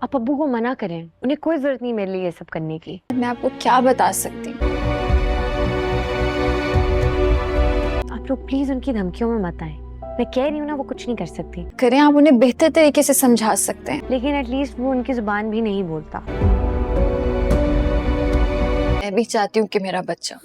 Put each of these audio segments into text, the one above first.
आप अब्बू को मना करें, उन्हें कोई जरूरत नहीं मेरे लिए ये सब करने की। मैं आपको क्या बता सकती हूँ? आप लोग प्लीज उनकी धमकियों में मत आए। मैं कह रही हूँ ना, वो कुछ नहीं कर सकती, करें, आप उन्हें बेहतर तरीके से समझा सकते हैं। लेकिन एटलीस्ट वो उनकी जुबान भी नहीं बोलता। मैं भी चाहती हूँ कि मेरा बच्चा,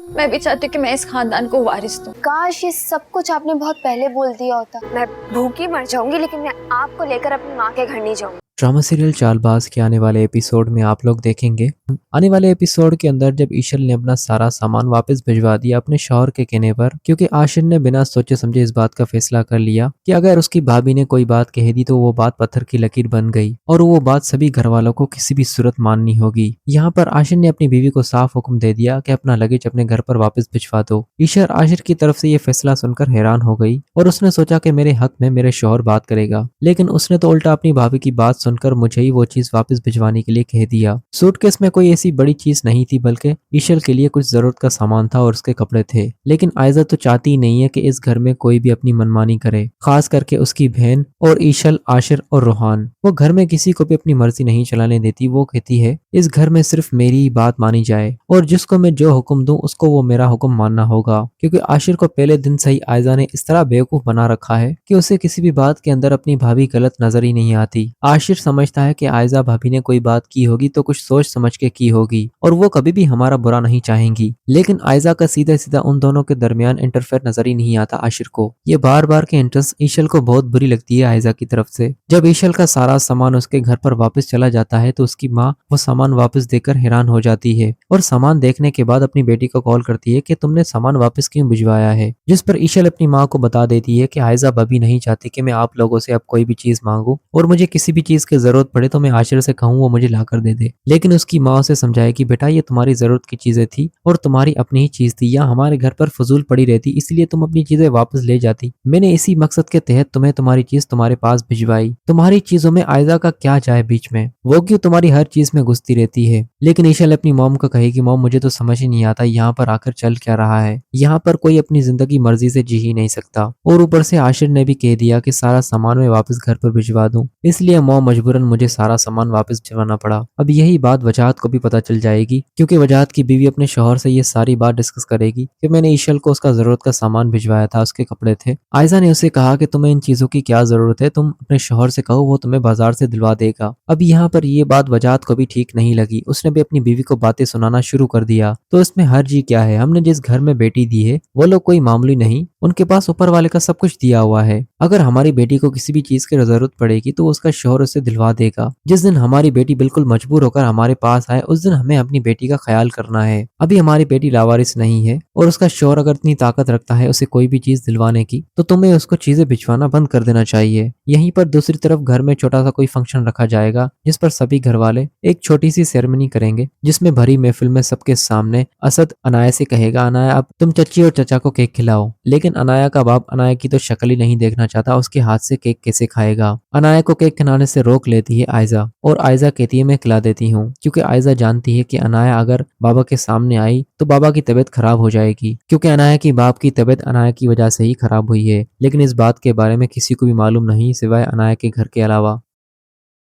मैं भी चाहती हूँ कि मैं इस खानदान को वारिस दूँ। काश ये सब कुछ आपने बहुत पहले बोल दिया होता। मैं भूखी मर जाऊंगी, लेकिन मैं आपको लेकर अपनी माँ के घर नहीं जाऊंगी। ड्रामा सीरियल चालबाज के आने वाले एपिसोड में आप लोग देखेंगे, आने वाले एपिसोड के अंदर जब ईशल ने अपना सारा सामान वापस भिजवा दिया अपने शौहर के कहने पर, क्योंकि आशिर ने बिना सोचे समझे इस बात का फैसला कर लिया कि अगर उसकी भाभी ने कोई बात कह दी तो वो बात पत्थर की लकीर बन गई और वो बात सभी घर वालों को किसी भी सूरत माननी होगी। यहाँ पर आशिर ने अपनी बीवी को साफ हुक्म दे दिया कि अपना लगेज अपने घर पर वापस भिजवा दो। ईशर आशिर की तरफ से ये फैसला सुनकर हैरान हो गई और उसने सोचा कि मेरे हक में मेरे शौहर बात करेगा, लेकिन उसने तो उल्टा अपनी भाभी की बात सुनकर मुझे ही वो चीज वापस भिजवाने के लिए कह दिया। सूटकेस में कोई ऐसी बड़ी चीज नहीं थी, बल्कि ईशल के लिए कुछ जरूरत का सामान था और उसके कपड़े थे। लेकिन आयजा तो चाहती ही नहीं है कि इस घर में कोई भी अपनी मनमानी करे, खास करके उसकी बहन और ईशल, आशिर और रोहान। वो घर में किसी को भी अपनी मर्जी नहीं चलाने देती। वो कहती है इस घर में सिर्फ मेरी ही बात मानी जाए और जिसको मैं जो हुक्म दूं उसको वो मेरा हुक्म मानना होगा, क्योंकि आशिर को पहले दिन से ही आयजा ने इस तरह बेवकूफ बना रखा है कि उसे किसी भी बात के अंदर अपनी भाभी गलत नजर ही नहीं आती। आशिर समझता है कि आयजा भाभी ने कोई बात की होगी तो कुछ सोच समझ के की होगी और वो कभी भी हमारा बुरा नहीं चाहेंगी, लेकिन आयजा का सीधा सीधा उन दोनों के दरमियान इंटरफेयर नजर ही नहीं आता आशिर को। ये बार बार के इंटरेस्ट ईशल को बहुत बुरी लगती है आयजा की तरफ से। जब ईशल का सारा सामान उसके घर पर वापस चला जाता है तो उसकी माँ वो सामान वापस देकर हैरान हो जाती है और सामान देखने के बाद अपनी बेटी को कॉल करती है कि तुमने सामान वापस क्यों भिजवाया है, जिस पर ईशल अपनी माँ को बता देती है कि आयजा भाभी नहीं चाहती कि मैं आप लोगों से अब कोई भी चीज मांगू और मुझे किसी भी चीज की जरूरत पड़े तो मैं आशिर से कहूँ वो मुझे लाकर दे दे। लेकिन उसकी माँ उसे समझाए कि बेटा ये तुम्हारी जरूरत की चीजें थी और तुम्हारी अपनी ही चीज थी, या हमारे घर पर फजूल पड़ी रहती इसलिए तुम अपनी चीजें वापस ले जाती। मैंने इसी मकसद के तहत तुम्हें तुम्हारी चीज तुम्हारे पास भिजवाई। तुम्हारी चीजों में आयजा का क्या जाए बीच में, वो क्यों तुम्हारी हर चीज में घुसती रहती है। लेकिन ईशल अपनी मॉम को कहे कि मॉम मुझे तो समझ ही नहीं आता यहाँ पर आकर चल क्या रहा है, यहाँ पर कोई अपनी जिंदगी मर्जी से जी ही नहीं सकता। और ऊपर से आशिर ने भी कह दिया कि सारा सामान मैं वापस घर पर भिजवा दूं, इसलिए मॉम मजबूरन मुझे सारा सामान वापस भिजवाना पड़ा। अब यही बात वजाहत को भी पता चल जाएगी, क्योंकि वजाहत की बीवी अपने शौहर से ये सारी बात डिस्कस करेगी कि मैंने ईशल को उसका जरूरत का सामान भिजवाया था, उसके कपड़े थे। आयजा ने उसे कहा कि तुम्हें इन चीजों की क्या जरूरत है, तुम अपने शौहर से कहो वो तुम्हें बाजार से दिलवा देगा। अब यहाँ पर ये बात वजाहत को भी ठीक नहीं लगी, उसने भी अपनी बीवी को बातें सुनाना शुरू कर दिया। तो इसमें हर्ज क्या है, हमने जिस घर में बेटी दी है वो लोग कोई मामूली नहीं, उनके पास ऊपर वाले का सब कुछ दिया हुआ है। अगर हमारी बेटी को किसी भी चीज की जरूरत पड़ेगी तो उसका शौहर उसे दिलवा देगा। जिस दिन हमारी बेटी बिल्कुल मजबूर होकर हमारे पास आए उस दिन हमें अपनी बेटी का ख्याल करना है। अभी हमारी बेटी लावारिस नहीं है और उसका शौहर अगर इतनी ताकत रखता है उसे कोई भी चीज दिलवाने की, तो तुम्हें उसको चीजें भिजवाना बंद कर देना चाहिए। यहीं पर दूसरी तरफ घर में छोटा सा कोई फंक्शन रखा जाएगा जिस पर सभी घर वाले एक छोटी सी सेरेमनी करेंगे, जिसमें भरी महफिल में सबके सामने असद अनाया से कहेगा अनाया अब तुम चच्ची और चचा को केक खिलाओ। लेकिन अनाया का बाप अनाया की तो शक्ल ही नहीं देखना चाहता, उसके हाथ से केक कैसे खाएगा। अनाया को केक खिलाने से रोक लेती है आयजा और आयजा कहती है मैं खिला देती हूँ, क्योंकि आयजा जानती है कि अनाया अगर बाबा के सामने आई तो बाबा की तबीयत खराब हो जाएगी, क्योंकि अनाया की बाप की तबीयत अनाया की वजह से ही खराब हुई है। लेकिन इस बात के बारे में किसी को भी मालूम नहीं सिवाय अनाया के घर के अलावा।